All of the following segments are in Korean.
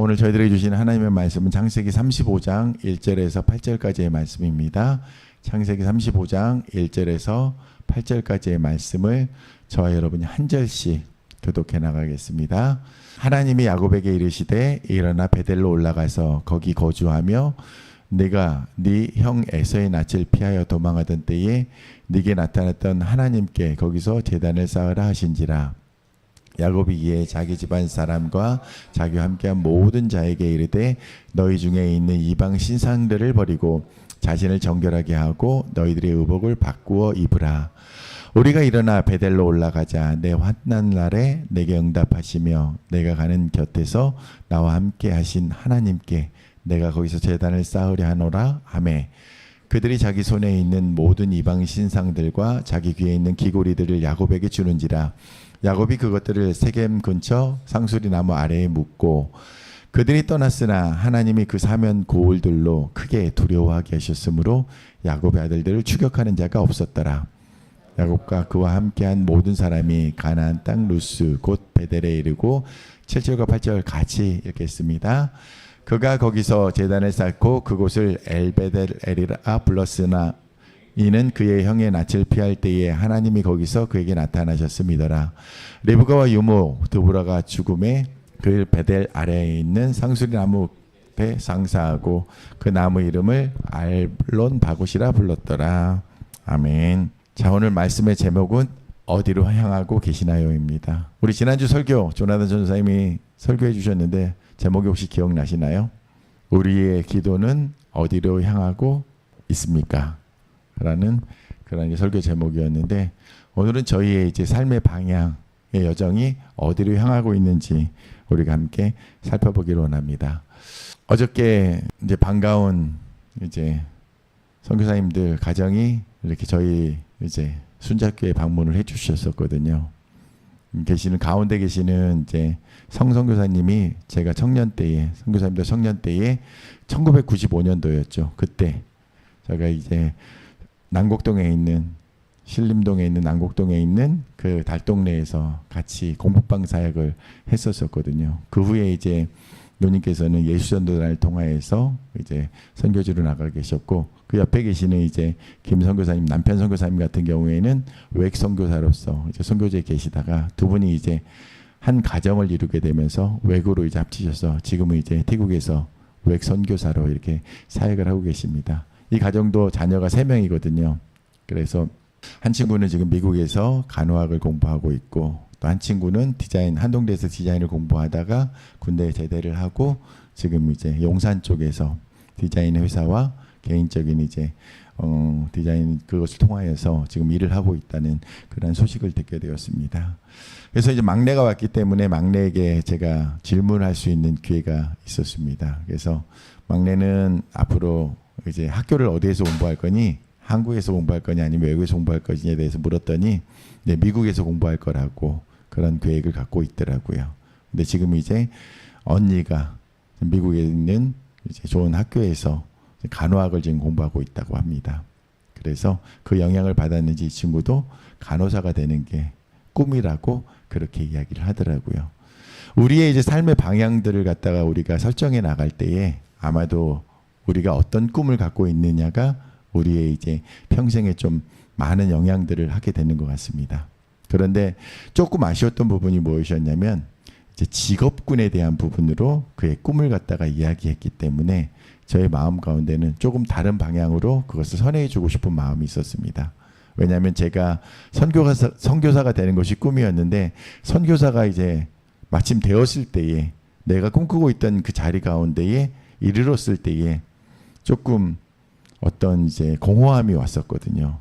오늘 저희들에게 주신 하나님의 말씀은 창세기 35장 1절에서 8절까지의 말씀입니다. 창세기 35장 1절에서 8절까지의 말씀을 저와 여러분이 한 절씩 교독해 나가겠습니다. 하나님이 야곱에게 이르시되 일어나 베델로 올라가서 거기 거주하며 네가 네 형 에서의 낯을 피하여 도망하던 때에 네게 나타났던 하나님께 거기서 제단을 쌓으라 하신지라. 야곱이 이에 자기 집안 사람과 자기와 함께한 모든 자에게 이르되 너희 중에 있는 이방 신상들을 버리고 자신을 정결하게 하고 너희들의 의복을 바꾸어 입으라. 우리가 일어나 베델로 올라가자. 내 환난 날에 내게 응답하시며 내가 가는 곁에서 나와 함께 하신 하나님께 내가 거기서 제단을 쌓으려 하노라 하매 그들이 자기 손에 있는 모든 이방 신상들과 자기 귀에 있는 귀고리들을 야곱에게 주는지라. 야곱이 그것들을 세겜 근처 상수리 나무 아래에 묻고 그들이 떠났으나 하나님이 그 사면 고울들로 크게 두려워하게 하셨으므로 야곱의 아들들을 추격하는 자가 없었더라. 야곱과 그와 함께한 모든 사람이 가나안 땅 루스 곧 베델에 이르고 7절과 8절 같이 읽겠습니다. 그가 거기서 제단을 쌓고 그곳을 엘베델엘이라 불렀으나 이는 그의 형의 낯을 피할 때에 하나님이 거기서 그에게 나타나셨음이더라. 리브가와 유모 드보라가 죽음에 그 베델 아래에 있는 상수리 나무 앞에 상사하고 그 나무 이름을 알론 바굿이라 불렀더라. 아멘. 자, 오늘 말씀의 제목은 어디로 향하고 계시나요입니다. 우리 지난주 설교 조나단 전사님이 설교해 주셨는데 제목이 혹시 기억나시나요? 우리의 기도는 어디로 향하고 있습니까? 라는 그런 설교 제목이었는데 오늘은 저희의 이제 삶의 방향의 여정이 어디로 향하고 있는지 우리가 함께 살펴보기로 원합니다. 어저께 이제 반가운 이제 선교사님들 가정이 이렇게 저희 이제 순자교회 방문을 해주셨었거든요. 계시는 가운데 계시는 이제 성선교사님이 제가 청년 때에 선교사님들 청년 때에 1995년도였죠. 그때 제가 이제 남곡동에 있는 신림동에 있는 남곡동에 있는 그 달동네에서 같이 공부방 사역을 했었었거든요. 그 후에 이제 누님께서는 예수전도단을 통하여서 이제 선교지로 나가 계셨고 그 옆에 계시는 이제 김 선교사님 남편 선교사님 같은 경우에는 외국 선교사로서 이제 선교지에 계시다가 두 분이 이제 한 가정을 이루게 되면서 외국으로 이제 합치셔서 지금은 이제 태국에서 외국 선교사로 이렇게 사역을 하고 계십니다. 이 가정도 자녀가 3명이거든요. 그래서 한 친구는 지금 미국에서 간호학을 공부하고 있고 또 한 친구는 디자인 한동대에서 디자인을 공부하다가 군대에 제대를 하고 지금 이제 용산 쪽에서 디자인 회사와 개인적인 이제 디자인 그것을 통하여서 지금 일을 하고 있다는 그런 소식을 듣게 되었습니다. 그래서 이제 막내가 왔기 때문에 막내에게 제가 질문할 수 있는 기회가 있었습니다. 그래서 막내는 앞으로 이제 학교를 어디에서 공부할 거니? 한국에서 공부할 거니 아니면 외국에서 공부할 거니에 대해서 물었더니 네, 미국에서 공부할 거라고 그런 계획을 갖고 있더라고요. 근데 지금 이제 언니가 미국에 있는 이제 좋은 학교에서 간호학을 지금 공부하고 있다고 합니다. 그래서 그 영향을 받았는지 이 친구도 간호사가 되는 게 꿈이라고 그렇게 이야기를 하더라고요. 우리의 이제 삶의 방향들을 갖다가 우리가 설정해 나갈 때에 아마도 우리가 어떤 꿈을 갖고 있느냐가 우리의 이제 평생에 좀 많은 영향들을 하게 되는 것 같습니다. 그런데 조금 아쉬웠던 부분이 무엇이었냐면 이제 직업군에 대한 부분으로 그의 꿈을 갖다가 이야기했기 때문에 저의 마음 가운데는 조금 다른 방향으로 그것을 선회해 주고 싶은 마음이 있었습니다. 왜냐하면 제가 선교사가 되는 것이 꿈이었는데 선교사가 이제 마침 되었을 때에 내가 꿈꾸고 있던 그 자리 가운데에 이르렀을 때에 조금 어떤 이제 공허함이 왔었거든요.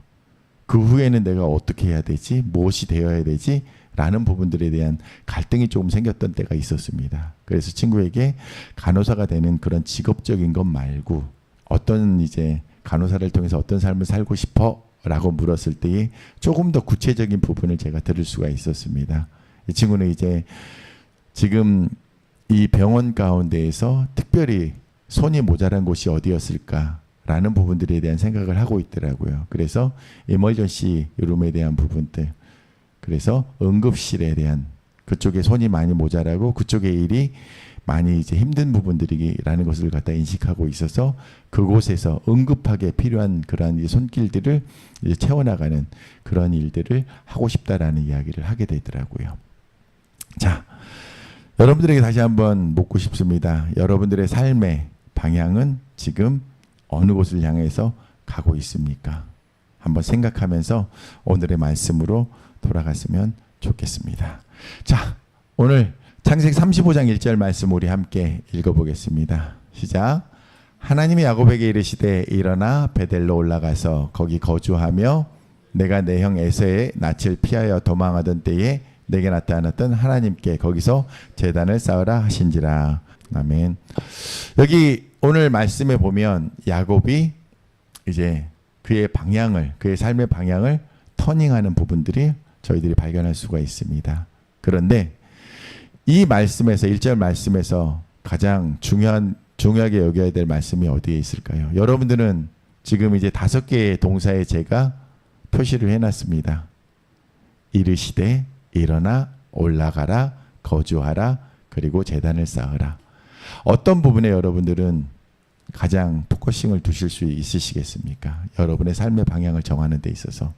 그 후에는 내가 어떻게 해야 되지? 무엇이 되어야 되지? 라는 부분들에 대한 갈등이 조금 생겼던 때가 있었습니다. 그래서 친구에게 간호사가 되는 그런 직업적인 것 말고 어떤 이제 간호사를 통해서 어떤 삶을 살고 싶어? 라고 물었을 때에 조금 더 구체적인 부분을 제가 들을 수가 있었습니다. 이 친구는 이제 지금 이 병원 가운데에서 특별히 손이 모자란 곳이 어디였을까? 라는 부분들에 대한 생각을 하고 있더라고요. 그래서 에머전시 룸에 대한 부분들, 그래서 응급실에 대한 그쪽에 손이 많이 모자라고 그쪽의 일이 많이 이제 힘든 부분들이라는 것을 갖다 인식하고 있어서 그곳에서 응급하게 필요한 그러한 이 손길들을 이제 채워나가는 그런 일들을 하고 싶다라는 이야기를 하게 되더라고요. 자, 여러분들에게 다시 한번 묻고 싶습니다. 여러분들의 삶의 방향은 지금 어느 곳을 향해서 가고 있습니까? 한번 생각하면서 오늘의 말씀으로 돌아갔으면 좋겠습니다. 자, 오늘 창세기 35장 1절 말씀 우리 함께 읽어보겠습니다. 시작. 하나님이 야곱에게 이르시되 일어나 베델로 올라가서 거기 거주하며 내가 내 형 에서의 낯을 피하여 도망하던 때에 내게 나타났던 하나님께 거기서 제단을 쌓으라 하신지라. 아멘. 여기 오늘 말씀에 보면 야곱이 이제 그의 방향을, 그의 삶의 방향을 터닝하는 부분들이 저희들이 발견할 수가 있습니다. 그런데 이 말씀에서 1절 말씀에서 가장 중요하게 여겨야 될 말씀이 어디에 있을까요? 여러분들은 지금 이제 5개의 동사에 제가 표시를 해놨습니다. 이르시되 일어나 올라가라 거주하라 그리고 제단을 쌓으라. 어떤 부분에 여러분들은 가장 포커싱을 두실 수 있으시겠습니까? 여러분의 삶의 방향을 정하는 데 있어서.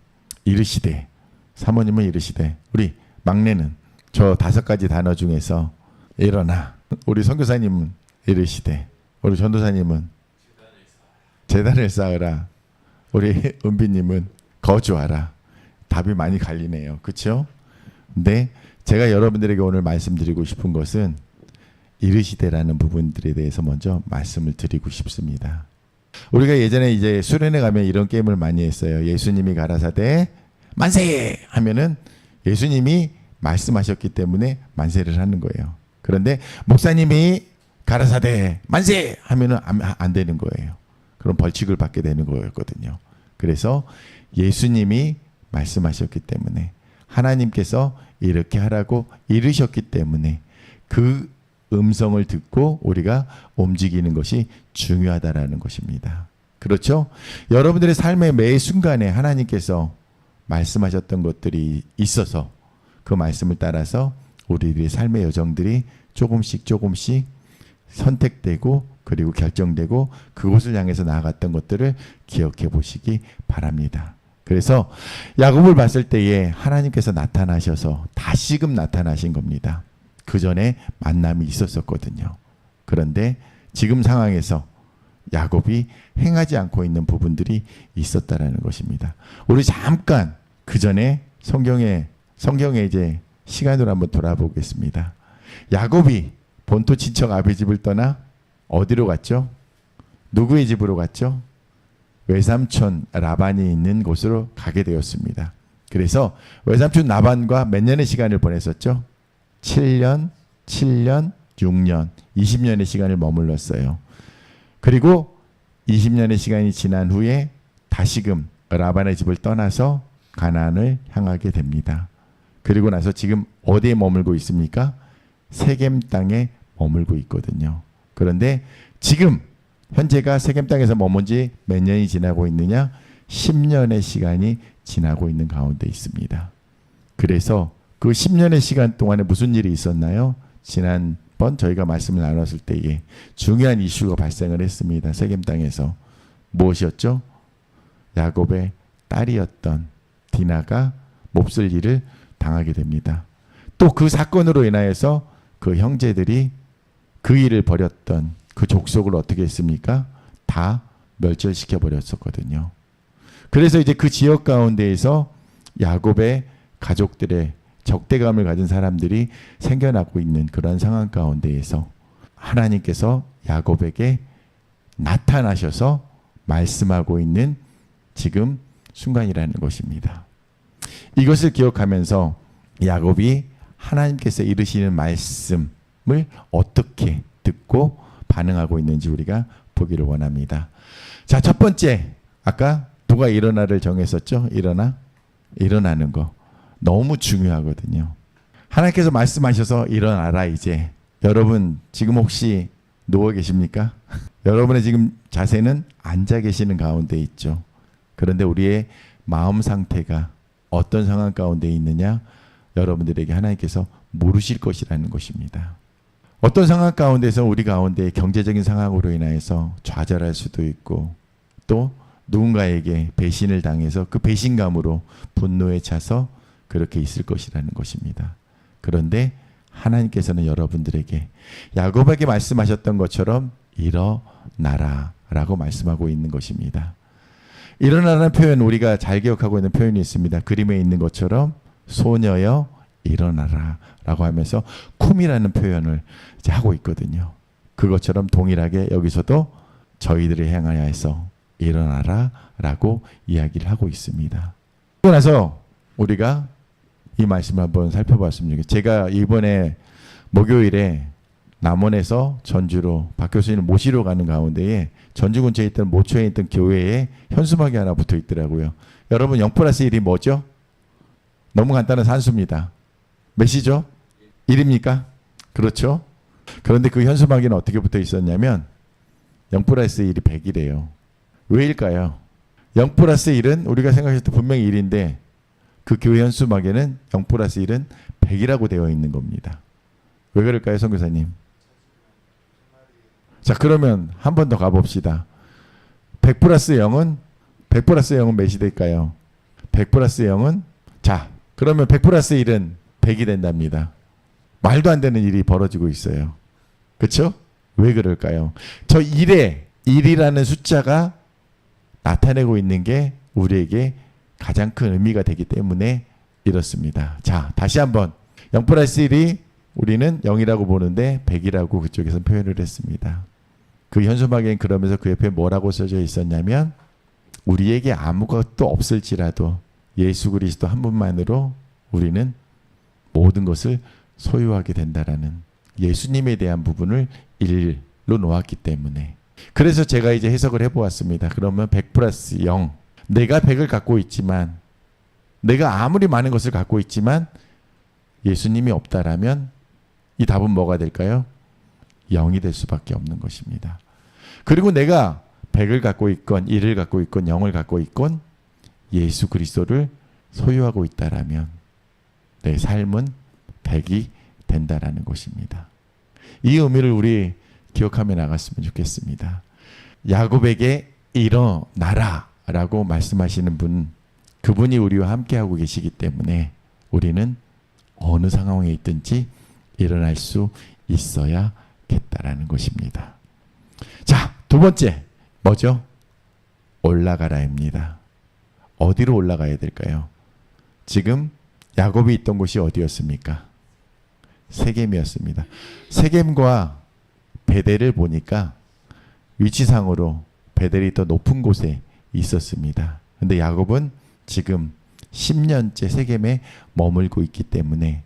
이르시되, 사모님은 이르시되, 우리 막내는 저 5가지 단어 중에서 일어나, 우리 선교사님은 이르시되, 우리 전도사님은 제단을 쌓으라, 우리 은비님은 거주하라. 답이 많이 갈리네요. 그렇죠? 근데 제가 여러분들에게 오늘 말씀드리고 싶은 것은 이르시되라는 부분들에 대해서 먼저 말씀을 드리고 싶습니다. 우리가 예전에 이제 수련회 가면 이런 게임을 많이 했어요. 예수님이 가라사대 만세 하면은 예수님이 말씀하셨기 때문에 만세를 하는 거예요. 그런데 목사님이 가라사대 만세 하면은 안 되는 거예요. 그럼 벌칙을 받게 되는 거였거든요. 그래서 예수님이 말씀하셨기 때문에 하나님께서 이렇게 하라고 이르셨기 때문에 그 음성을 듣고 우리가 움직이는 것이 중요하다라는 것입니다. 그렇죠? 여러분들의 삶의 매 순간에 하나님께서 말씀하셨던 것들이 있어서 그 말씀을 따라서 우리들의 삶의 여정들이 조금씩 선택되고 그리고 결정되고 그곳을 향해서 나아갔던 것들을 기억해 보시기 바랍니다. 그래서 야곱을 봤을 때에 하나님께서 나타나셔서 다시금 나타나신 겁니다. 그 전에 만남이 있었었거든요. 그런데 지금 상황에서 야곱이 행하지 않고 있는 부분들이 있었다라는 것입니다. 우리 잠깐 그 전에 성경에 이제 시간으로 한번 돌아보겠습니다. 야곱이 본토 친척 아비 집을 떠나 어디로 갔죠? 누구의 집으로 갔죠? 외삼촌 라반이 있는 곳으로 가게 되었습니다. 그래서 외삼촌 라반과 몇 년의 시간을 보냈었죠? 7년, 6년, 20년의 시간을 머물렀어요. 그리고 20년의 시간이 지난 후에 다시금 라반의 집을 떠나서 가나안을 향하게 됩니다. 그리고 나서 지금 어디에 머물고 있습니까? 세겜 땅에 머물고 있거든요. 그런데 지금 현재가 세겜 땅에서 머문 지 몇 년이 지나고 있느냐? 10년의 시간이 지나고 있는 가운데 있습니다. 그래서 그 10년의 시간 동안에 무슨 일이 있었나요? 지난번 저희가 말씀을 나눴을 때에 중요한 이슈가 발생을 했습니다. 세겜 땅에서. 무엇이었죠? 야곱의 딸이었던 디나가 몹쓸 일을 당하게 됩니다. 또 그 사건으로 인하여서 그 형제들이 그 일을 벌였던 그 족속을 어떻게 했습니까? 다 멸절시켜 버렸었거든요. 그래서 이제 그 지역 가운데에서 야곱의 가족들의 적대감을 가진 사람들이 생겨나고 있는 그런 상황 가운데에서 하나님께서 야곱에게 나타나셔서 말씀하고 있는 지금 순간이라는 것입니다. 이것을 기억하면서 야곱이 하나님께서 이르시는 말씀을 어떻게 듣고 반응하고 있는지 우리가 보기를 원합니다. 자, 첫 번째, 아까 누가 일어나를 정했었죠? 일어나는 거 너무 중요하거든요. 하나님께서 말씀하셔서 일어나라. 이제 여러분 지금 혹시 누워 계십니까? 여러분의 지금 자세는 앉아 계시는 가운데 있죠. 그런데 우리의 마음 상태가 어떤 상황 가운데 있느냐? 여러분들에게 하나님께서 물으실 것이라는 것입니다. 어떤 상황 가운데서 우리 가운데 경제적인 상황으로 인하여서 좌절할 수도 있고 또 누군가에게 배신을 당해서 그 배신감으로 분노에 차서 그렇게 있을 것이라는 것입니다. 그런데 하나님께서는 여러분들에게 야곱에게 말씀하셨던 것처럼 일어나라 라고 말씀하고 있는 것입니다. 일어나라는 표현 우리가 잘 기억하고 있는 표현이 있습니다. 그림에 있는 것처럼 소녀여 일어나라 라고 하면서 쿰이라는 표현을 이제 하고 있거든요. 그것처럼 동일하게 여기서도 저희들을 향하여서 일어나라 라고 이야기를 하고 있습니다. 그러고 나서 우리가 이 말씀을 한번 살펴봤으면 좋겠어요. 제가 이번에 목요일에 남원에서 전주로 박 교수님을 모시러 가는 가운데에 전주 근처에 있던 모초에 있던 교회에 현수막이 하나 붙어 있더라고요. 여러분 0+1이 뭐죠? 너무 간단한 산수입니다. 몇이죠? 1입니까? 그렇죠? 그런데 그 현수막에는 어떻게 붙어 있었냐면 0+1이 100이래요. 왜일까요? 0+1은 우리가 생각했을 때 분명히 1인데 그 교회 현수막에는 0+1은 100이라고 되어 있는 겁니다. 왜 그럴까요, 선교사님? 자, 그러면 한 번 더 가봅시다. 100+0은 100+0은 몇이 될까요? 100+0은 자, 그러면 100+1은 100이 된답니다. 말도 안 되는 일이 벌어지고 있어요. 그렇죠? 왜 그럴까요? 저 1이라는 숫자가 나타내고 있는 게 우리에게 가장 큰 의미가 되기 때문에 이렇습니다. 자, 다시 한번 0+1이 우리는 0이라고 보는데 100이라고 그쪽에서 표현을 했습니다. 그 현수막엔 그러면서 그 옆에 뭐라고 써져 있었냐면 우리에게 아무것도 없을지라도 예수 그리스도 한 분만으로 우리는 모든 것을 소유하게 된다라는 예수님에 대한 부분을 일로 놓았기 때문에 그래서 제가 이제 해석을 해보았습니다. 그러면 100+0 내가 100을 갖고 있지만 내가 아무리 많은 것을 갖고 있지만 예수님이 없다라면 이 답은 뭐가 될까요? 0이 될 수밖에 없는 것입니다. 그리고 내가 100을 갖고 있건 1을 갖고 있건 0을 갖고 있건 예수 그리스도를 소유하고 있다라면 내 삶은 100이 된다라는 것입니다. 이 의미를 우리 기억하며 나갔으면 좋겠습니다. 야곱에게 일어나라 라고 말씀하시는 분, 그분이 우리와 함께하고 계시기 때문에 우리는 어느 상황에 있든지 일어날 수 있어야겠다라는 것입니다. 자, 두 번째 뭐죠? 올라가라입니다. 어디로 올라가야 될까요? 지금 야곱이 있던 곳이 어디였습니까? 세겜이었습니다. 세겜과 베델을 보니까 위치상으로 베델이 더 높은 곳에 있었습니다. 근데 야곱은 지금 10년째 세겜에 머물고 있기 때문에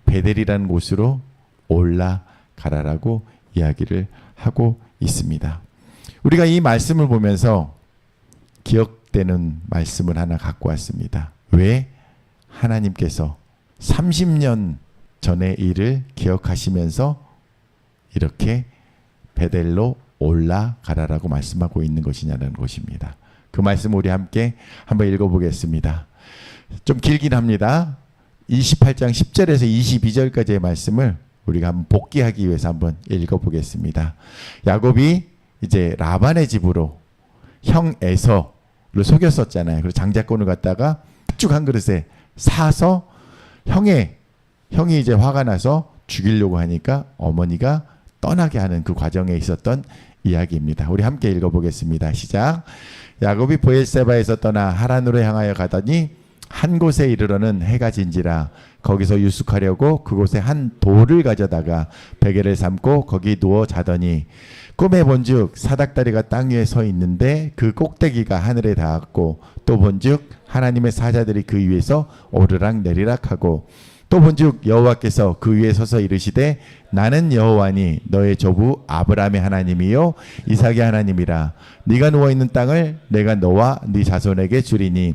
베델이라는 곳으로 올라가라라고 이야기를 하고 있습니다. 우리가 이 말씀을 보면서 기억되는 말씀을 하나 갖고 왔습니다. 왜 하나님께서 30년 전의 일을 기억하시면서 이렇게 베델로 올라가라라고 말씀하고 있는 것이냐는 것입니다. 그 말씀 우리 함께 한번 읽어보겠습니다. 좀 길긴 합니다. 28장 10절에서 22절까지의 말씀을 우리가 한번 복기하기 위해서 한번 읽어보겠습니다. 야곱이 이제 라반의 집으로 형 에서를 속였었잖아요. 그래서 장자권을 갖다가 쭉 한 그릇에 사서 형이 이제 화가 나서 죽이려고 하니까 어머니가 떠나게 하는 그 과정에 있었던 이야기입니다. 우리 함께 읽어보겠습니다. 시작. 야곱이 브엘세바에서 떠나 하란으로 향하여 가더니 한 곳에 이르러는 해가 진지라 거기서 유숙하려고 그곳에 한 돌을 가져다가 베개를 삼고 거기 누워 자더니 꿈에 본즉 사닥다리가 땅 위에 서 있는데 그 꼭대기가 하늘에 닿았고 또 본즉 하나님의 사자들이 그 위에서 오르락 내리락 하고 또 본즉 여호와께서 그 위에 서서 이르시되 나는 여호와니 너의 조부 아브라함의 하나님이요 이삭의 하나님이라 네가 누워있는 땅을 내가 너와 네 자손에게 주리니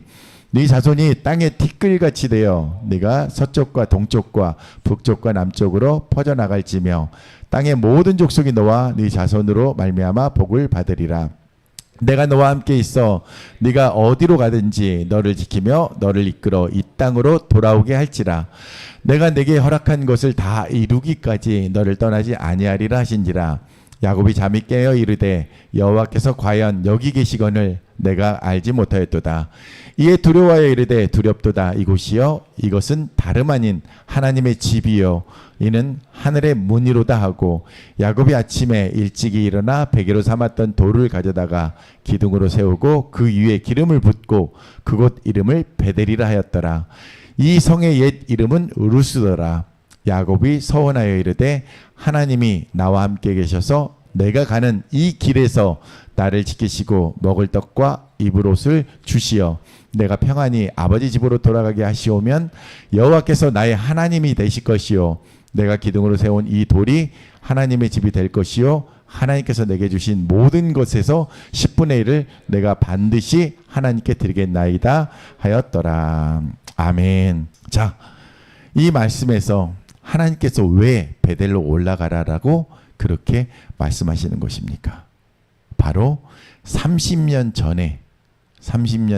네 자손이 땅의 티끌같이 되어 네가 서쪽과 동쪽과 북쪽과 남쪽으로 퍼져나갈지며 땅의 모든 족속이 너와 네 자손으로 말미암아 복을 받으리라. 내가 너와 함께 있어 네가 어디로 가든지 너를 지키며 너를 이끌어 이 땅으로 돌아오게 할지라. 내가 내게 허락한 것을 다 이루기까지 너를 떠나지 아니하리라 하신지라. 야곱이 잠이 깨어 이르되 여호와께서 과연 여기 계시거늘 내가 알지 못하였도다. 이에 두려워하여 이르되 두렵도다. 이곳이여 이것은 다름 아닌 하나님의 집이요 이는 하늘의 문이로다 하고, 야곱이 아침에 일찍이 일어나 베개로 삼았던 돌을 가져다가 기둥으로 세우고 그 위에 기름을 붓고 그곳 이름을 베델이라 하였더라. 이 성의 옛 이름은 우르스더라. 야곱이 서원하여 이르되 하나님이 나와 함께 계셔서 내가 가는 이 길에서 나를 지키시고 먹을 떡과 입을 옷을 주시어 내가 평안히 아버지 집으로 돌아가게 하시오면 여호와께서 나의 하나님이 되실 것이요 내가 기둥으로 세운 이 돌이 하나님의 집이 될 것이요 하나님께서 내게 주신 모든 것에서 10분의 1을 내가 반드시 하나님께 드리겠나이다 하였더라. 아멘. 자, 이 말씀에서 하나님께서 왜 베델로 올라가라라고 그렇게 말씀하시는 것입니까? 바로 30년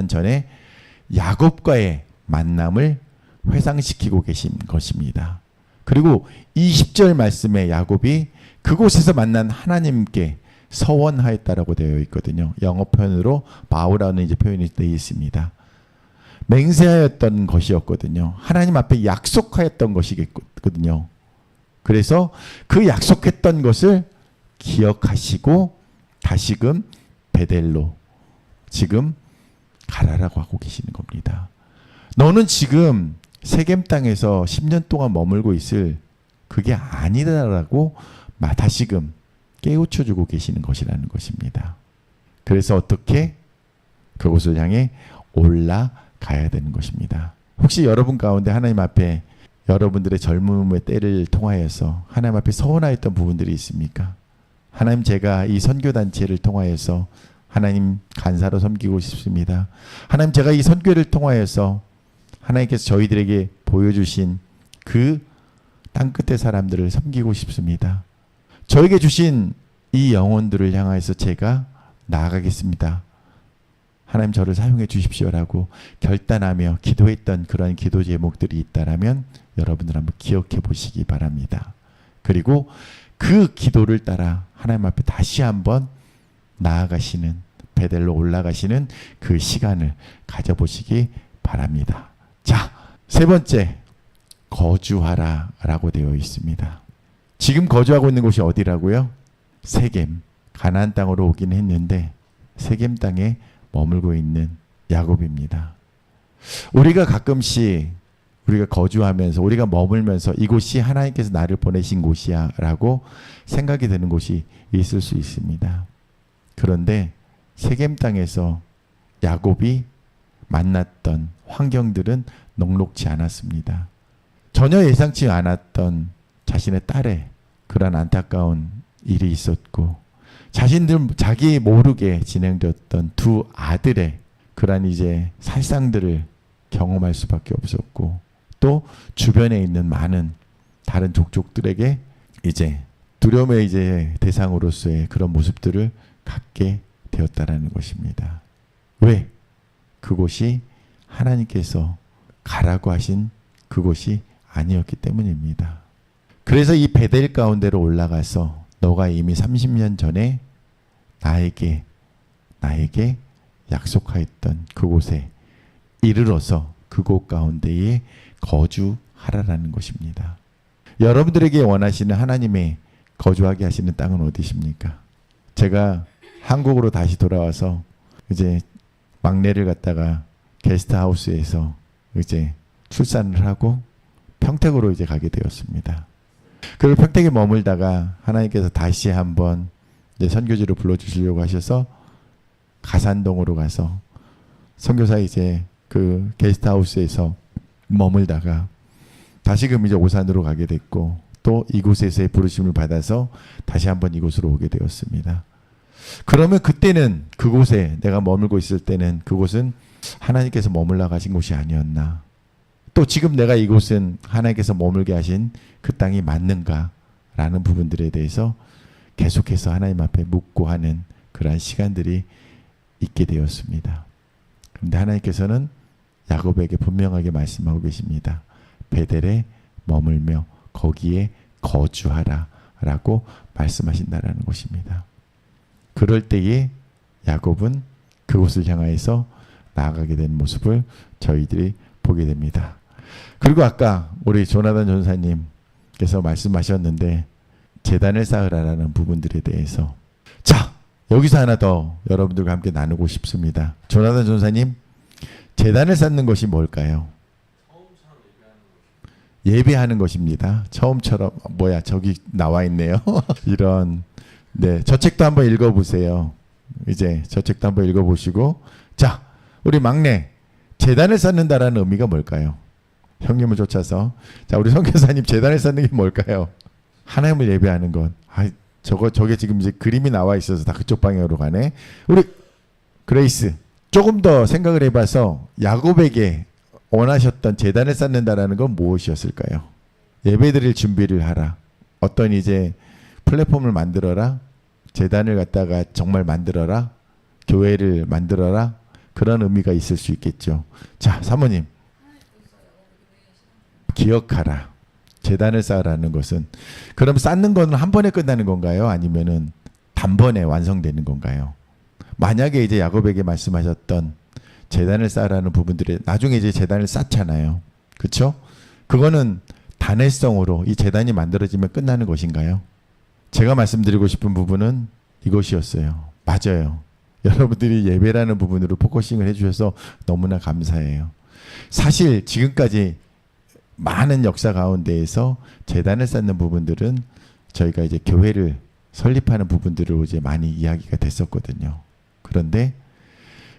전에 야곱과의 만남을 회상시키고 계신 것입니다. 그리고 20절 말씀에 야곱이 그곳에서 만난 하나님께 서원하였다라고 되어 있거든요. 영어 표현으로 바우라는 이제 표현이 되어 있습니다. 맹세하였던 것이었거든요. 하나님 앞에 약속하였던 것이거든요. 그래서 그 약속했던 것을 기억하시고 다시금 베델로 지금 가라라고 하고 계시는 겁니다. 너는 지금 세겜 땅에서 10년 동안 머물고 있을 그게 아니다라고 다시금 깨우쳐주고 계시는 것이라는 것입니다. 그래서 어떻게 그곳을 향해 올라가야 되는 것입니다. 혹시 여러분 가운데 하나님 앞에 여러분들의 젊음의 때를 통하여서 하나님 앞에 서원하였던 부분들이 있습니까? 하나님, 제가 이 선교단체를 통하여서 하나님 간사로 섬기고 싶습니다. 하나님, 제가 이 선교를 통하여서 하나님께서 저희들에게 보여주신 그 땅끝의 사람들을 섬기고 싶습니다. 저에게 주신 이 영혼들을 향하여서 제가 나아가겠습니다. 하나님, 저를 사용해 주십시오라고 결단하며 기도했던 그런 기도 제목들이 있다라면 여러분들 한번 기억해 보시기 바랍니다. 그리고 그 기도를 따라 하나님 앞에 다시 한번 나아가시는, 베델로 올라가시는 그 시간을 가져보시기 바랍니다. 자, 세 번째, 거주하라 라고 되어 있습니다. 지금 거주하고 있는 곳이 어디라고요? 세겜, 가나안 땅으로 오긴 했는데 세겜 땅에 머물고 있는 야곱입니다. 우리가 가끔씩 우리가 거주하면서 우리가 머물면서 이곳이 하나님께서 나를 보내신 곳이야 라고 생각이 드는 곳이 있을 수 있습니다. 그런데 세겜 땅에서 야곱이 만났던 환경들은 녹록지 않았습니다. 전혀 예상치 않았던 자신의 딸의 그런 안타까운 일이 있었고, 자기 모르게 진행되었던 두 아들의 그런 이제 살상들을 경험할 수밖에 없었고, 또 주변에 있는 많은 다른 족족들에게 이제 두려움의 이제 대상으로서의 그런 모습들을 갖게 되었다라는 것입니다. 왜? 그곳이 하나님께서 가라고 하신 그곳이 아니었기 때문입니다. 그래서 이 베델 가운데로 올라가서 너가 이미 30년 전에 나에게 약속하였던 그곳에 이르러서 그곳 가운데에 거주하라라는 것입니다. 여러분들에게 원하시는 하나님의 거주하게 하시는 땅은 어디십니까? 제가 한국으로 다시 돌아와서 이제 막내를 갖다가 게스트하우스에서 이제 출산을 하고 평택으로 이제 가게 되었습니다. 그리고 평택에 머물다가 하나님께서 다시 한번 이제 선교지로 불러주시려고 하셔서 가산동으로 가서 선교사 이제 그 게스트하우스에서 머물다가 다시금 이제 오산으로 가게 됐고, 또 이곳에서의 부르심을 받아서 다시 한번 이곳으로 오게 되었습니다. 그러면 그때는 그곳에 내가 머물고 있을 때는 그곳은 하나님께서 머물러 가신 곳이 아니었나? 또 지금 내가 이곳은 하나님께서 머물게 하신 그 땅이 맞는가? 라는 부분들에 대해서 계속해서 하나님 앞에 묻고 하는 그러한 시간들이 있게 되었습니다. 그런데 하나님께서는 야곱에게 분명하게 말씀하고 계십니다. 베델에 머물며 거기에 거주하라 라고 말씀하신다라는 것입니다. 그럴 때에 야곱은 그곳을 향하여서 나아가게 된 모습을 저희들이 보게 됩니다. 그리고 아까 우리 조나단 전사님께서 말씀하셨는데 제단을 쌓으라라는 부분들에 대해서 자, 여기서 하나 더 여러분들과 함께 나누고 싶습니다. 조나단 전사님, 제단을 쌓는 것이 뭘까요? 예배하는 것입니다. 처음처럼 저기 나와 있네요. 이런 네, 저 책도 한번 읽어보세요. 이제 저 책도 한번 읽어보시고 자, 우리 막내 제단을 쌓는다라는 의미가 뭘까요? 형님을 쫓아서 자, 우리 선교사님 제단을 쌓는 게 뭘까요? 하나님을 예배하는 것. 저게 지금 이제 그림이 나와 있어서 다 그쪽 방향으로 가네. 우리 그레이스 조금 더 생각을 해봐서 야곱에게 원하셨던 제단을 쌓는다라는 건 무엇이었을까요? 예배드릴 준비를 하라. 어떤 이제 플랫폼을 만들어라. 제단을 갖다가 정말 만들어라. 교회를 만들어라. 그런 의미가 있을 수 있겠죠. 자, 사모님. 기억하라. 제단을 쌓으라는 것은 그럼 쌓는 거는 한 번에 끝나는 건가요? 아니면은 단번에 완성되는 건가요? 만약에 이제 야곱에게 말씀하셨던 제단을 쌓으라는 부분들이 나중에 이제 제단을 쌓잖아요. 그렇죠? 그거는 단회성으로 이 제단이 만들어지면 끝나는 것인가요? 제가 말씀드리고 싶은 부분은 이것이었어요. 맞아요. 여러분들이 예배라는 부분으로 포커싱을 해주셔서 너무나 감사해요. 사실 지금까지 많은 역사 가운데에서 제단을 쌓는 부분들은 저희가 이제 교회를 설립하는 부분들로 이제 많이 이야기가 됐었거든요. 그런데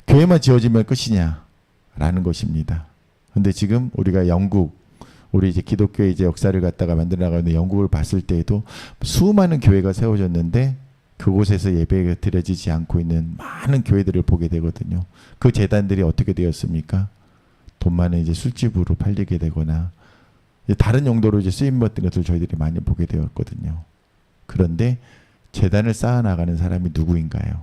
교회만 지어지면 끝이냐라는 것입니다. 근데 지금 우리가 영국, 우리 이제 기독교의 이제 역사를 갖다가 만들어 나가는 영국을 봤을 때에도 수많은 교회가 세워졌는데 그곳에서 예배가 드려지지 않고 있는 많은 교회들을 보게 되거든요. 그 제단들이 어떻게 되었습니까? 돈 많은 이제 술집으로 팔리게 되거나 다른 용도로 이제 쓰임 받던 것을 저희들이 많이 보게 되었거든요. 그런데 제단을 쌓아 나가는 사람이 누구인가요?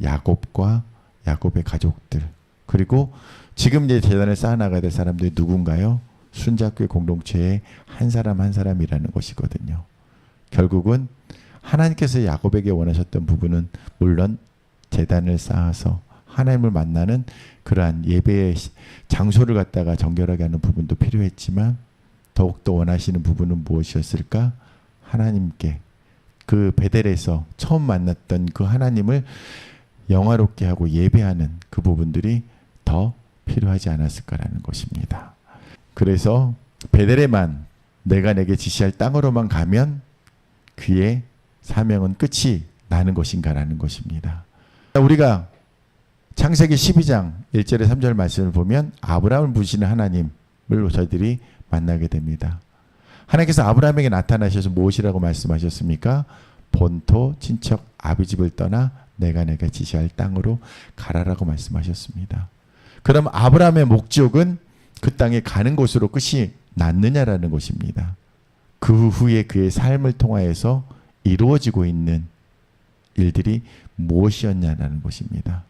야곱과 야곱의 가족들. 그리고 지금 이제 제단을 쌓아 나가야 될 사람들이 누군가요? 순자교회 공동체의 한 사람 한 사람이라는 것이거든요. 결국은 하나님께서 야곱에게 원하셨던 부분은 물론 제단을 쌓아서 하나님을 만나는 그러한 예배의 장소를 갖다가 정결하게 하는 부분도 필요했지만 더욱더 원하시는 부분은 무엇이었을까? 하나님께 그 베델에서 처음 만났던 그 하나님을 영화롭게 하고 예배하는 그 부분들이 더 필요하지 않았을까라는 것입니다. 그래서 베델에만 내가 내게 지시할 땅으로만 가면 그의 사명은 끝이 나는 것인가라는 것입니다. 우리가 창세기 12장 1절에 3절 말씀을 보면 아브라함을 부르시는 하나님을 저희들이 만나게 됩니다. 하나님께서 아브라함에게 나타나셔서 무엇이라고 말씀하셨습니까? 본토 친척 아비집을 떠나 내가 내가 지시할 땅으로 가라라고 말씀하셨습니다. 그럼 아브라함의 목적은 그 땅에 가는 곳으로 끝이 났느냐라는 것입니다. 그 후에 그의 삶을 통하여서 이루어지고 있는 일들이 무엇이었냐라는 것입니다.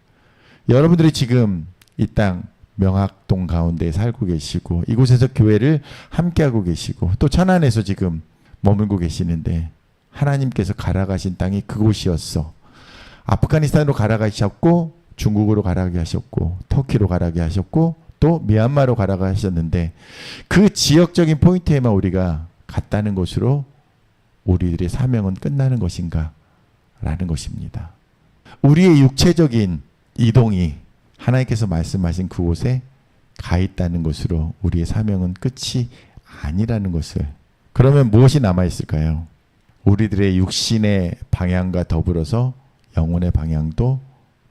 여러분들이 지금 이 땅 명학동 가운데 살고 계시고 이곳에서 교회를 함께하고 계시고 또 천안에서 지금 머물고 계시는데 하나님께서 가라가신 땅이 그곳이었어. 아프가니스탄으로 가라가셨고 중국으로 가라게 하셨고 터키로 가라게 하셨고 또 미얀마로 가라가 하셨는데 그 지역적인 포인트에만 우리가 갔다는 것으로 우리들의 사명은 끝나는 것인가? 라는 것입니다. 우리의 육체적인 이동이 하나님께서 말씀하신 그곳에 가 있다는 것으로 우리의 사명은 끝이 아니라는 것을. 그러면 무엇이 남아있을까요? 우리들의 육신의 방향과 더불어서 영혼의 방향도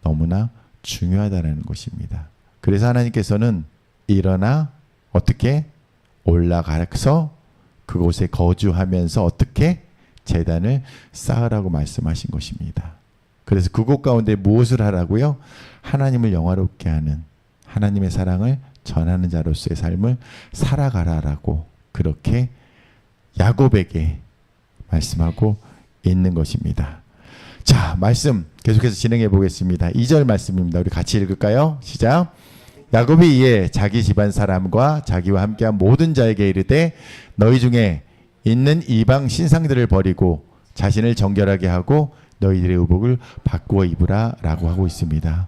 너무나 중요하다는 것입니다. 그래서 하나님께서는 일어나 어떻게 올라가서 그곳에 거주하면서 어떻게 제단을 쌓으라고 말씀하신 것입니다. 그래서 그곳 가운데 무엇을 하라고요? 하나님을 영화롭게 하는 하나님의 사랑을 전하는 자로서의 삶을 살아가라라고 그렇게 야곱에게 말씀하고 있는 것입니다. 자, 말씀 계속해서 진행해 보겠습니다. 2절 말씀입니다. 우리 같이 읽을까요? 시작. 야곱이 이에 자기 집안 사람과 자기와 함께한 모든 자에게 이르되 너희 중에 있는 이방 신상들을 버리고 자신을 정결하게 하고 너희들의 의복을 바꾸어 입으라 라고 하고 있습니다.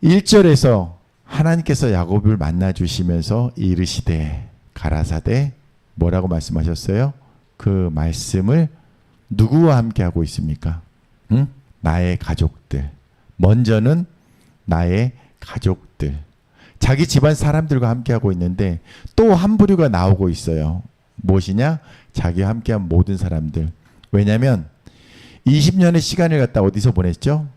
1절에서 하나님께서 야곱을 만나 주시면서 이르시되 가라사대 뭐라고 말씀하셨어요? 그 말씀을 누구와 함께 하고 있습니까? 응? 나의 가족들. 먼저는 나의 가족들. 자기 집안 사람들과 함께 하고 있는데 또 한 부류가 나오고 있어요. 무엇이냐? 자기와 함께한 모든 사람들. 왜냐하면 20년의 시간을 갖다 어디서 보냈죠?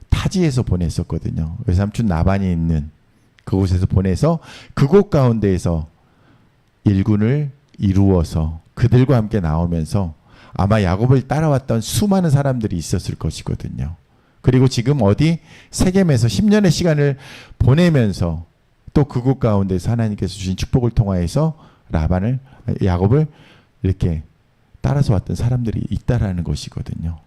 타지에서 보냈었거든요. 외삼촌 나반이 있는 그곳에서 보내서 그곳 가운데에서 일군을 이루어서 그들과 함께 나오면서 아마 야곱을 따라왔던 수많은 사람들이 있었을 것이거든요. 그리고 지금 어디 세겜에서 10년의 시간을 보내면서 또 그곳 가운데서 하나님께서 주신 축복을 통하여서 야곱을 이렇게 따라서 왔던 사람들이 있다라는 것이거든요.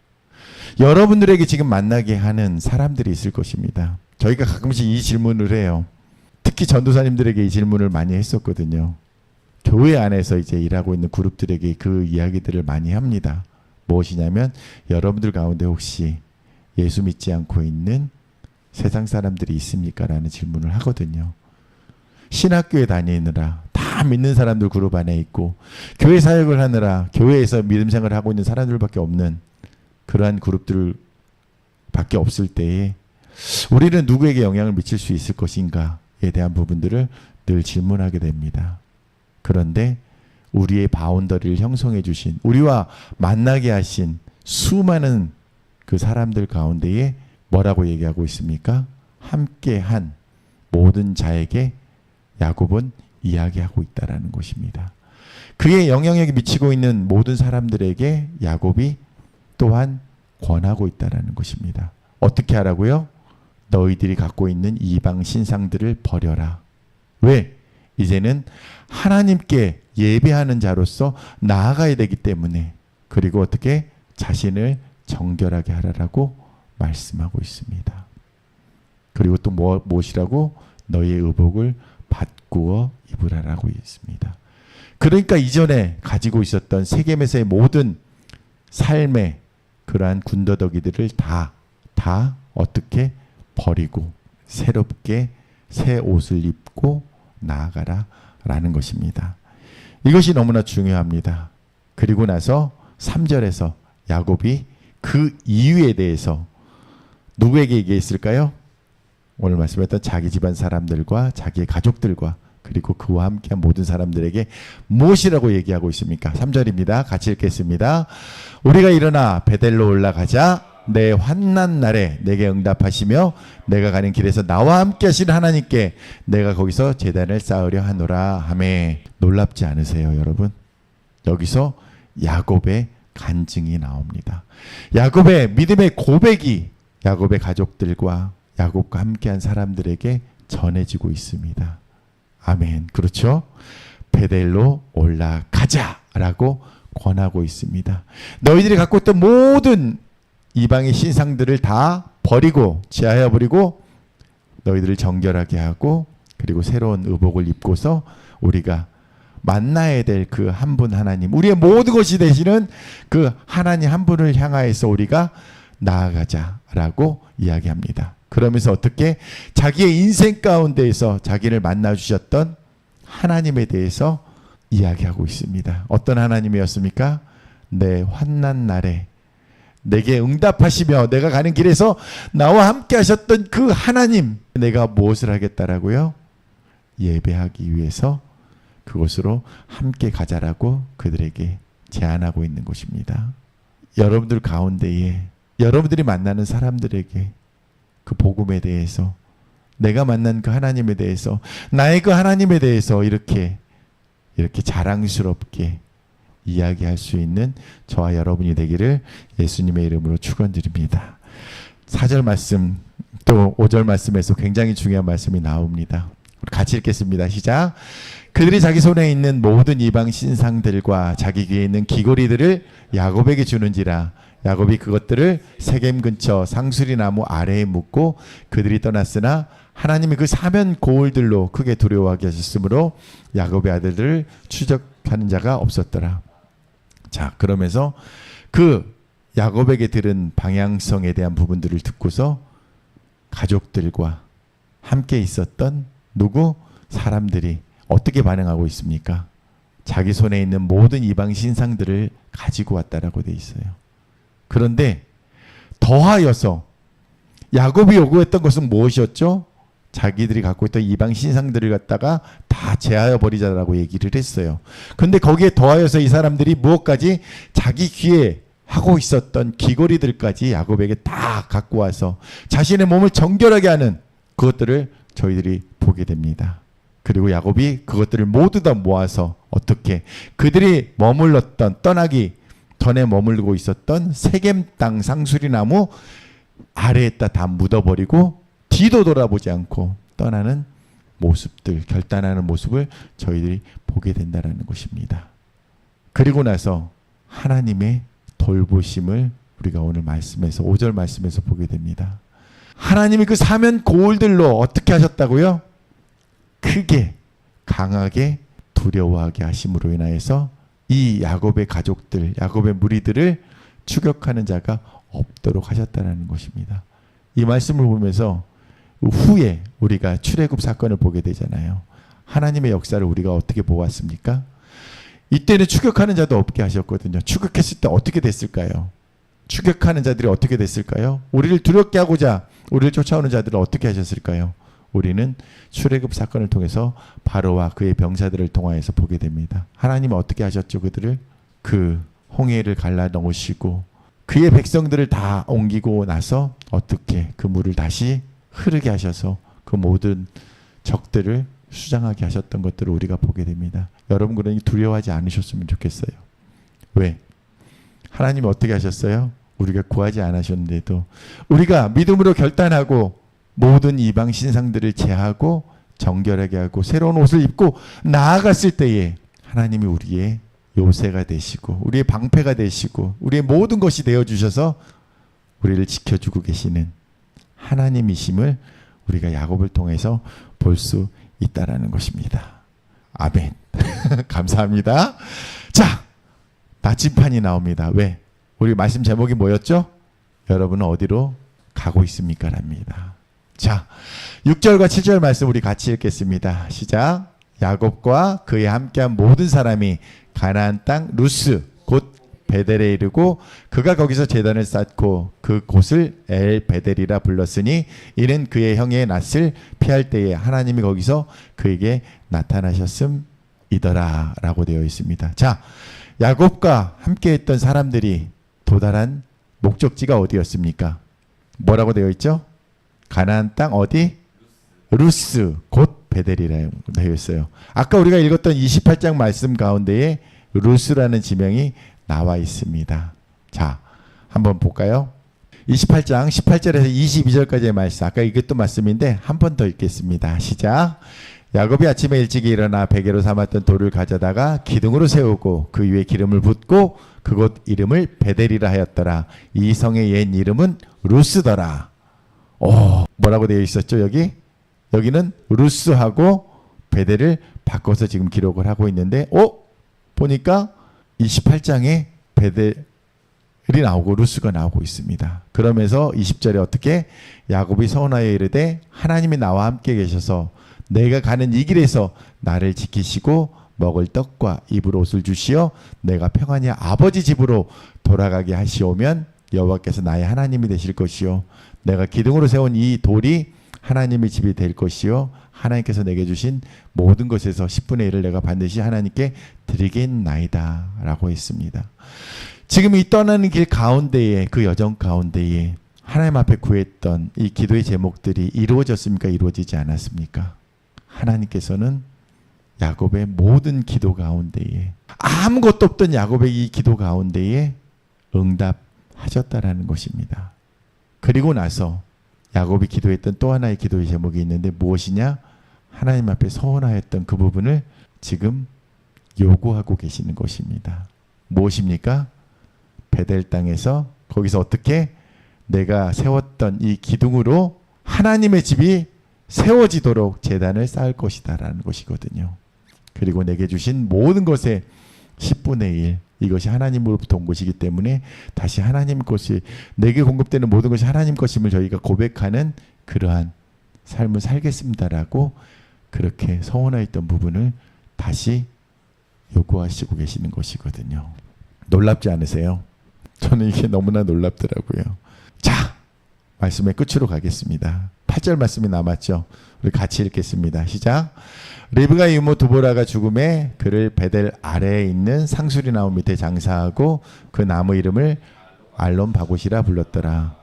여러분들에게 지금 만나게 하는 사람들이 있을 것입니다. 저희가 가끔씩 이 질문을 해요. 특히 전도사님들에게 이 질문을 많이 했었거든요. 교회 안에서 이제 일하고 있는 그룹들에게 그 이야기들을 많이 합니다. 무엇이냐면 여러분들 가운데 혹시 예수 믿지 않고 있는 세상 사람들이 있습니까? 라는 질문을 하거든요. 신학교에 다니느라 다 믿는 사람들 그룹 안에 있고 교회 사역을 하느라 교회에서 믿음 생활을 하고 있는 사람들밖에 없는 그러한 그룹들 밖에 없을 때에 우리는 누구에게 영향을 미칠 수 있을 것인가에 대한 부분들을 늘 질문하게 됩니다. 그런데 우리의 바운더리를 형성해 주신 우리와 만나게 하신 수많은 그 사람들 가운데에 뭐라고 얘기하고 있습니까? 함께한 모든 자에게 야곱은 이야기하고 있다라는 것입니다. 그의 영향력이 미치고 있는 모든 사람들에게 야곱이 또한 권하고 있다라는 것입니다. 어떻게 하라고요? 너희들이 갖고 있는 이방 신상들을 버려라. 왜? 이제는 하나님께 예배하는 자로서 나아가야 되기 때문에. 그리고 어떻게? 자신을 정결하게 하라라고 말씀하고 있습니다. 그리고 또 무엇이라고? 너희의 의복을 바꾸어 입으라라고 있습니다. 그러니까 이전에 가지고 있었던 세겜에서의 모든 삶의 그러한 군더더기들을 다 어떻게 버리고 새롭게 새 옷을 입고 나아가라 라는 것입니다. 이것이 너무나 중요합니다. 그리고 나서 3절에서 야곱이 그 이유에 대해서 누구에게 얘기했을까요? 오늘 말씀했던 자기 집안 사람들과 자기의 가족들과 그리고 그와 함께한 모든 사람들에게 무엇이라고 얘기하고 있습니까? 3절입니다. 같이 읽겠습니다. 우리가 일어나 베델로 올라가자. 내 환난 날에 내게 응답하시며 내가 가는 길에서 나와 함께 하시는 하나님께 내가 거기서 제단을 쌓으려 하노라 하매. 놀랍지 않으세요, 여러분? 여기서 야곱의 간증이 나옵니다. 야곱의 믿음의 고백이 야곱의 가족들과 야곱과 함께한 사람들에게 전해지고 있습니다. 아멘. 그렇죠? 베델로 올라가자라고 권하고 있습니다. 너희들이 갖고 있던 모든 이방의 신상들을 다 버리고 제하여 버리고 너희들을 정결하게 하고 그리고 새로운 의복을 입고서 우리가 만나야 될 그 한 분 하나님, 우리의 모든 것이 되시는 그 하나님 한 분을 향하여서 우리가 나아가자라고 이야기합니다. 그러면서 어떻게 자기의 인생 가운데에서 자기를 만나 주셨던 하나님에 대해서 이야기하고 있습니다. 어떤 하나님이었습니까? 내 환난 날에 내게 응답하시며 내가 가는 길에서 나와 함께 하셨던 그 하나님, 내가 무엇을 하겠다라고요? 예배하기 위해서 그곳으로 함께 가자라고 그들에게 제안하고 있는 것입니다. 여러분들 가운데에 여러분들이 만나는 사람들에게 그 복음에 대해서 내가 만난 그 하나님에 대해서 나의 그 하나님에 대해서 이렇게 자랑스럽게 이야기할 수 있는 저와 여러분이 되기를 예수님의 이름으로 축원드립니다. 4절 말씀 또 5절 말씀에서 굉장히 중요한 말씀이 나옵니다. 우리 같이 읽겠습니다. 시작. 그들이 자기 손에 있는 모든 이방 신상들과 자기 귀에 있는 귀고리들을 야곱에게 주는지라 야곱이 그것들을 세겜 근처 상수리나무 아래에 묻고 그들이 떠났으나 하나님이 그 사면 고울들로 크게 두려워하게 하셨으므로 야곱의 아들들을 추적하는 자가 없었더라. 자, 그러면서 그 야곱에게 들은 방향성에 대한 부분들을 듣고서 가족들과 함께 있었던 누구? 사람들이 어떻게 반응하고 있습니까? 자기 손에 있는 모든 이방 신상들을 가지고 왔다라고 돼 있어요. 그런데 더하여서 야곱이 요구했던 것은 무엇이었죠? 자기들이 갖고 있던 이방 신상들을 갖다가 다 제하여 버리자라고 얘기를 했어요. 그런데 거기에 더하여서 이 사람들이 무엇까지 자기 귀에 하고 있었던 귀걸이들까지 야곱에게 다 갖고 와서 자신의 몸을 정결하게 하는 그것들을 저희들이 보게 됩니다. 그리고 야곱이 그것들을 모두 다 모아서 어떻게 그들이 머물렀던 떠나기 전에 머물고 있었던 세겜 땅 상수리나무 아래에다 다 묻어버리고 뒤도 돌아보지 않고 떠나는 모습들, 결단하는 모습을 저희들이 보게 된다는 것입니다. 그리고 나서 하나님의 돌보심을 우리가 오늘 말씀에서 5절 말씀에서 보게 됩니다. 하나님이 그 사면 고울들로 어떻게 하셨다고요? 크게 강하게 두려워하게 하심으로 인하여서 이 야곱의 가족들, 야곱의 무리들을 추격하는 자가 없도록 하셨다는 것입니다. 이 말씀을 보면서 후에 우리가 출애굽 사건을 보게 되잖아요. 하나님의 역사를 우리가 어떻게 보았습니까? 이때는 추격하는 자도 없게 하셨거든요. 추격했을 때 어떻게 됐을까요? 추격하는 자들이 어떻게 됐을까요? 우리를 두렵게 하고자 우리를 쫓아오는 자들을 어떻게 하셨을까요? 우리는 출애굽 사건을 통해서 바로와 그의 병사들을 통하여서 보게 됩니다. 하나님은 어떻게 하셨죠? 그들을 그 홍해를 갈라 넣으시고 그의 백성들을 다 옮기고 나서 어떻게 그 물을 다시 흐르게 하셔서 그 모든 적들을 수장하게 하셨던 것들을 우리가 보게 됩니다. 여러분 그러니 두려워하지 않으셨으면 좋겠어요. 왜? 하나님이 어떻게 하셨어요? 우리가 구하지 않으셨는데도 우리가 믿음으로 결단하고 모든 이방 신상들을 제하고 정결하게 하고 새로운 옷을 입고 나아갔을 때에 하나님이 우리의 요새가 되시고 우리의 방패가 되시고 우리의 모든 것이 되어주셔서 우리를 지켜주고 계시는 하나님이심을 우리가 야곱을 통해서 볼 수 있다라는 것입니다. 아멘. 감사합니다. 자, 나침판이 나옵니다. 왜? 우리 말씀 제목이 뭐였죠? 여러분은 어디로 가고 있습니까? 랍니다. 자, 6절과 7절 말씀 우리 같이 읽겠습니다. 시작. 야곱과 그에 함께한 모든 사람이 가나안 땅 루스 곧 베델에 이르고 그가 거기서 제단을 쌓고 그 곳을 엘 베델이라 불렀으니 이는 그의 형의 낯을 피할 때에 하나님이 거기서 그에게 나타나셨음이더라 라고 되어 있습니다. 자, 야곱과 함께했던 사람들이 도달한 목적지가 어디였습니까? 뭐라고 되어 있죠? 가나안 땅 어디? 루스 곧 베델이라고 되어 있어요. 아까 우리가 읽었던 28장 말씀 가운데에 루스라는 지명이 나와 있습니다. 자, 한번 볼까요? 28장 18절에서 22절까지의 말씀, 아까 이것도 말씀인데 한 번 더 읽겠습니다. 시작. 야곱이 아침에 일찍 일어나 베개로 삼았던 돌을 가져다가 기둥으로 세우고 그 위에 기름을 붓고 그곳 이름을 베델이라 하였더라. 이 성의 옛 이름은 루스더라. 뭐라고 되어 있었죠? 여기는 루스하고 베델을 바꿔서 지금 기록을 하고 있는데 보니까 28장에 베델이 나오고 루스가 나오고 있습니다. 그러면서 20절에 어떻게 야곱이 서원하여 이르되 하나님이 나와 함께 계셔서 내가 가는 이 길에서 나를 지키시고 먹을 떡과 입을 옷을 주시어 내가 평안히 아버지 집으로 돌아가게 하시오면 여호와께서 나의 하나님이 되실 것이요 내가 기둥으로 세운 이 돌이 하나님의 집이 될 것이요 하나님께서 내게 주신 모든 것에서 10분의 1을 내가 반드시 하나님께 드리겠나이다 라고 했습니다. 지금 이 떠나는 길 가운데에 그 여정 가운데에 하나님 앞에 구했던 이 기도의 제목들이 이루어졌습니까? 이루어지지 않았습니까? 하나님께서는 야곱의 모든 기도 가운데에 아무것도 없던 야곱의 이 기도 가운데에 응답하셨다라는 것입니다. 그리고 나서 야곱이 기도했던 또 하나의 기도의 제목이 있는데 무엇이냐? 하나님 앞에 서원하였던 그 부분을 지금 요구하고 계시는 것입니다. 무엇입니까? 베델 땅에서 거기서 어떻게 내가 세웠던 이 기둥으로 하나님의 집이 세워지도록 제단을 쌓을 것이다 라는 것이거든요. 그리고 내게 주신 모든 것의 10분의 1 이것이 하나님으로부터 온 것이기 때문에 다시 하나님 것이 내게 공급되는 모든 것이 하나님 것임을 저희가 고백하는 그러한 삶을 살겠습니다라고 그렇게 서원하였던 부분을 다시 요구하시고 계시는 것이거든요. 놀랍지 않으세요? 저는 이게 너무나 놀랍더라고요. 자, 말씀의 끝으로 가겠습니다. 8절 말씀이 남았죠. 우리 같이 읽겠습니다. 시작. 리브가의 이모 두보라가 죽음에 그를 베델 아래에 있는 상수리 나무 밑에 장사하고 그 나무 이름을 알론 바곳이라 불렀더라.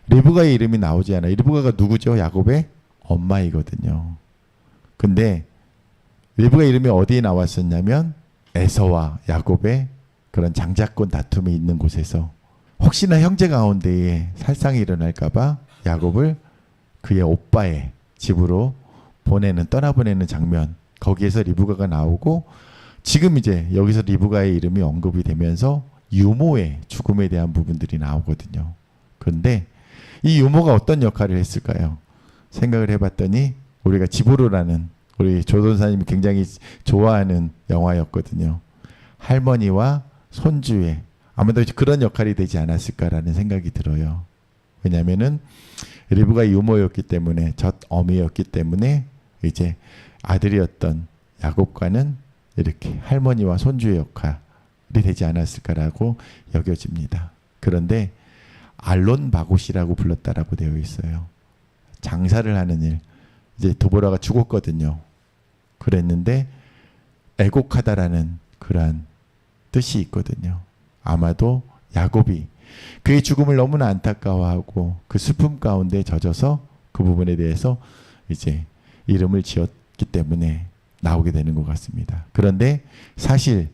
리브가의 이름이 나오지 않아요. 리브가가 누구죠? 야곱의 엄마이거든요. 근데 리브가 이름이 어디에 나왔었냐면 에서와 야곱의 그런 장자권 다툼이 있는 곳에서 혹시나 형제 가운데에 살상이 일어날까봐 야곱을 그의 오빠의 집으로 떠나보내는 장면, 거기에서 리브가가 나오고 지금 이제 여기서 리브가의 이름이 언급이 되면서 유모의 죽음에 대한 부분들이 나오거든요. 그런데 이 유모가 어떤 역할을 했을까요? 생각을 해봤더니 우리가 지보로라는 우리 조선사님이 굉장히 좋아하는 영화였거든요. 할머니와 손주의 아무래도 그런 역할이 되지 않았을까라는 생각이 들어요. 왜냐하면은 리브가 유모였기 때문에 젖 어미였기 때문에 이제 아들이었던 야곱과는 이렇게 할머니와 손주의 역할이 되지 않았을까라고 여겨집니다. 그런데 알론 바곳이라고 불렀다라고 되어 있어요. 장사를 하는 일. 이제 두보라가 죽었거든요. 그랬는데 애곡하다라는 그러한 뜻이 있거든요. 아마도 야곱이 그의 죽음을 너무나 안타까워하고 그 슬픔 가운데 젖어서 그 부분에 대해서 이제 이름을 지었기 때문에 나오게 되는 것 같습니다. 그런데 사실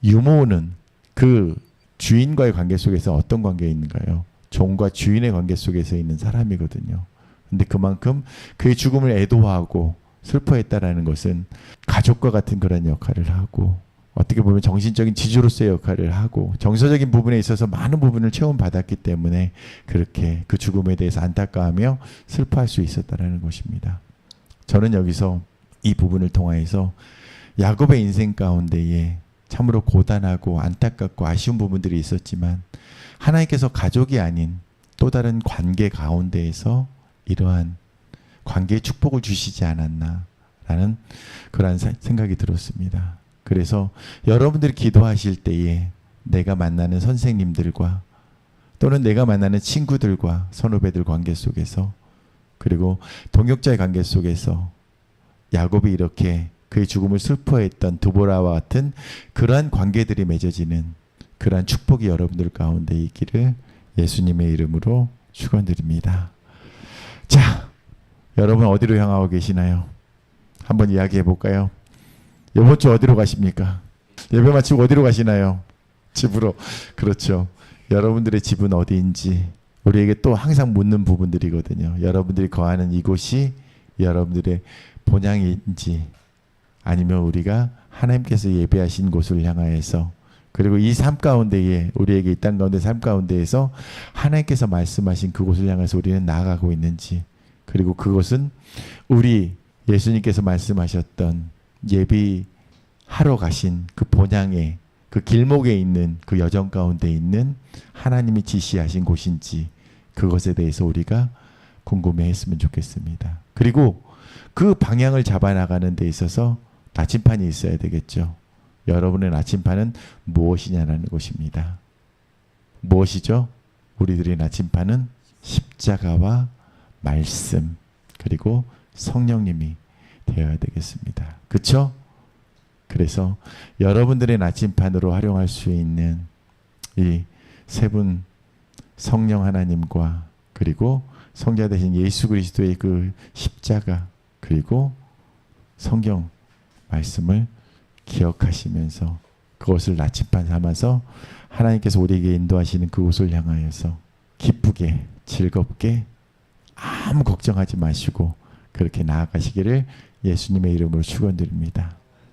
유모는 그 주인과의 관계 속에서 어떤 관계에 있는가요? 종과 주인의 관계 속에서 있는 사람이거든요. 근데 그만큼 그의 죽음을 애도하고 슬퍼했다라는 것은 가족과 같은 그런 역할을 하고 어떻게 보면 정신적인 지주로서의 역할을 하고 정서적인 부분에 있어서 많은 부분을 체험받았기 때문에 그렇게 그 죽음에 대해서 안타까워하며 슬퍼할 수 있었다는 것입니다. 저는 여기서 이 부분을 통하여서 야곱의 인생 가운데에 참으로 고단하고 안타깝고 아쉬운 부분들이 있었지만 하나님께서 가족이 아닌 또 다른 관계 가운데에서 이러한 관계의 축복을 주시지 않았나라는 그런 생각이 들었습니다. 그래서 여러분들이 기도하실 때에 내가 만나는 선생님들과 또는 내가 만나는 친구들과 선후배들 관계 속에서 그리고 동역자의 관계 속에서 야곱이 이렇게 그의 죽음을 슬퍼했던 두보라와 같은 그러한 관계들이 맺어지는 그러한 축복이 여러분들 가운데 있기를 예수님의 이름으로 축원드립니다. 자, 여러분 어디로 향하고 계시나요? 한번 이야기해 볼까요? 이번 주 어디로 가십니까? 예배 마치고 어디로 가시나요? 집으로. 그렇죠. 여러분들의 집은 어디인지 우리에게 또 항상 묻는 부분들이거든요. 여러분들이 거하는 이곳이 여러분들의 본향인지 아니면 우리가 하나님께서 예배하신 곳을 향하여서 그리고 이 삶 가운데에 우리에게 이 땅 가운데 삶 가운데에서 하나님께서 말씀하신 그곳을 향해서 우리는 나아가고 있는지 그리고 그것은 우리 예수님께서 말씀하셨던 예비하러 가신 그 본향의 그 길목에 있는 그 여정 가운데 있는 하나님이 지시하신 곳인지 그것에 대해서 우리가 궁금해했으면 좋겠습니다. 그리고 그 방향을 잡아나가는 데 있어서 나침판이 있어야 되겠죠. 여러분의 나침판은 무엇이냐라는 것입니다. 무엇이죠? 우리들의 나침판은 십자가와 말씀 그리고 성령님이 되어야 되겠습니다. 그렇죠? 그래서 여러분들의 나침판으로 활용할 수 있는 이 세 분 성령 하나님과 그리고 성자 되신 예수 그리스도의 그 십자가 그리고 성경 말씀을 기억하시면서 그것을 나침판 삼아서 하나님께서 우리에게 인도하시는 그곳을 향하여서 기쁘게 즐겁게 아무 걱정하지 마시고 그렇게 나아가시기를 예수님의 이름으로 축원드립니다.